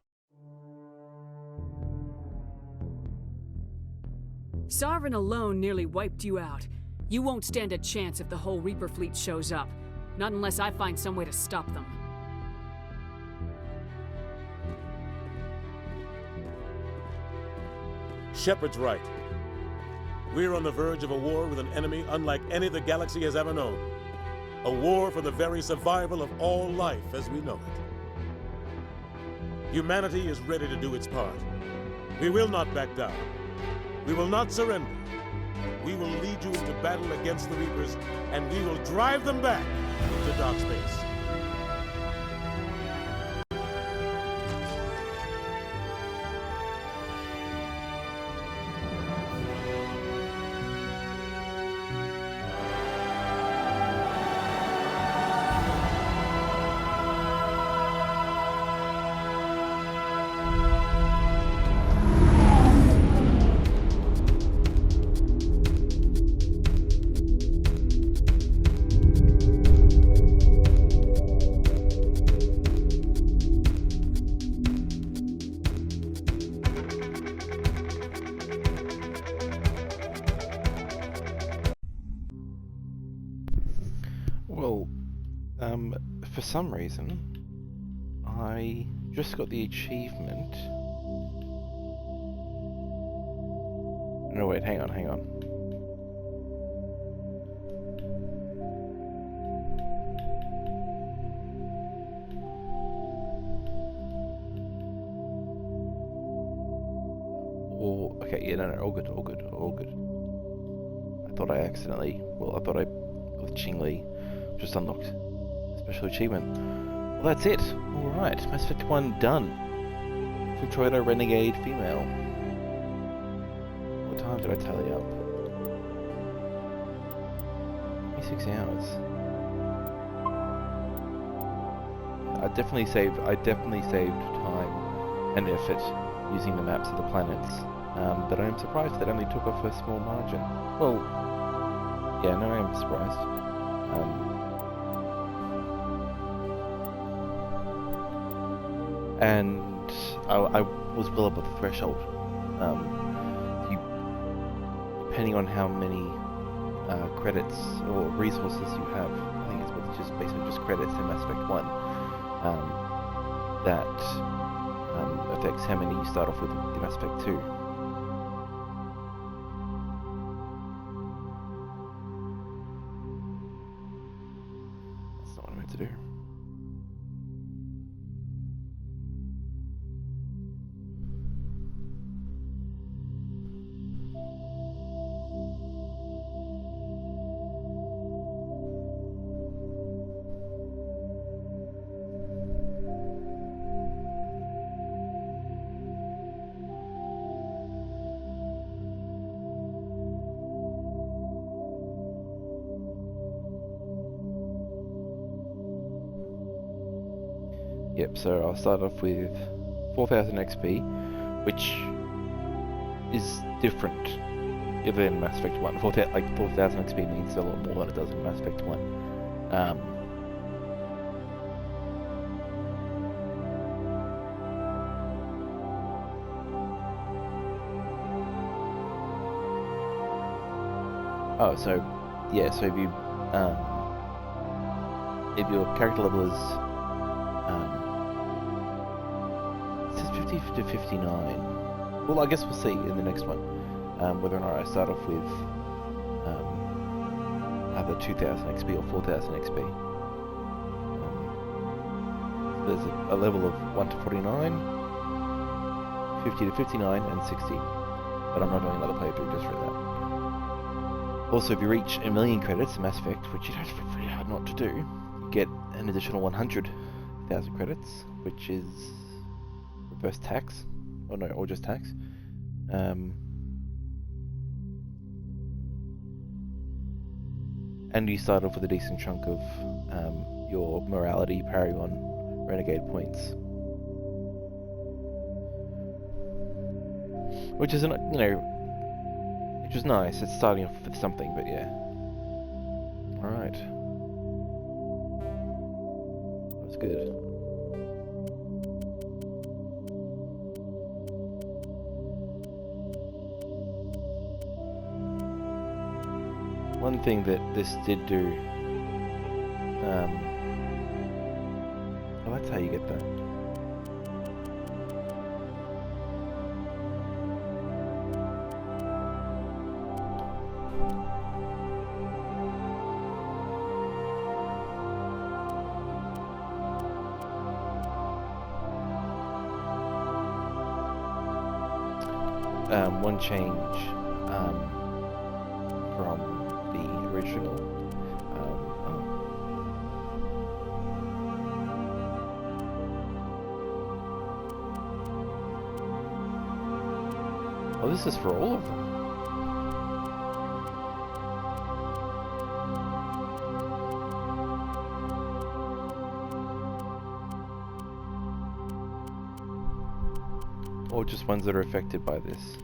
Sovereign alone nearly wiped you out. You won't stand a chance if the whole Reaper fleet shows up. Not unless I find some way to stop them. Shepard's right. We're on the verge of a war with an enemy unlike any the galaxy has ever known. A war for the very survival of all life as we know it. Humanity is ready to do its part. We will not back down. We will not surrender. We will lead you into battle against the Reapers, and we will drive them back into dark space. For some reason, I just got the achievement. No, wait, hang on. or... Okay, yeah, no, all good, all good, all good. I thought I accidentally... Well, I thought I glitchingly just unlocked special achievement. Well, that's it. Alright, Mass Effect 1 done. Victoria Renegade Female. What time did I tally up? 26 hours. I definitely saved time and effort using the maps of the planets, but I am surprised that only took off a small margin. Well, yeah, no, I am surprised. And I was well above the threshold. Depending on how many credits or resources you have, I think it's just basically just credits in Mass Effect 1, that affects how many you start off with in Mass Effect 2. That's not what I meant to do. Yep, so I'll start off with 4000 XP, which is different than Mass Effect 1. 4000 XP means a lot more than it does in Mass Effect 1. Oh, so yeah, so if your character level is it says 50 to 59. Well, I guess we'll see in the next one whether or not I start off with either 2000 XP or 4000 XP. There's a level of 1 to 49, 50 to 59, and 60. But I'm not doing another playthrough just for that. Also, if you reach 1,000,000 credits in Mass Effect, which you'd have to be pretty hard not to do, you get an additional 100,000 credits, which is reverse tax, or no, or just tax. And you start off with a decent chunk of your morality Paragon Renegade points, which is, which is nice. It's starting off with something, but yeah. All right, that's good. One thing that this did do, well, that's how you get that. One change from the original. Oh, this is for all of them. Or just ones that are affected by this.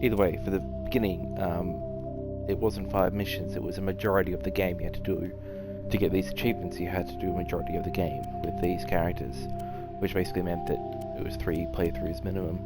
Either way, for the beginning, it wasn't 5 missions, it was a majority of the game you had to do. To get these achievements, you had to do a majority of the game with these characters, which basically meant that it was 3 playthroughs minimum.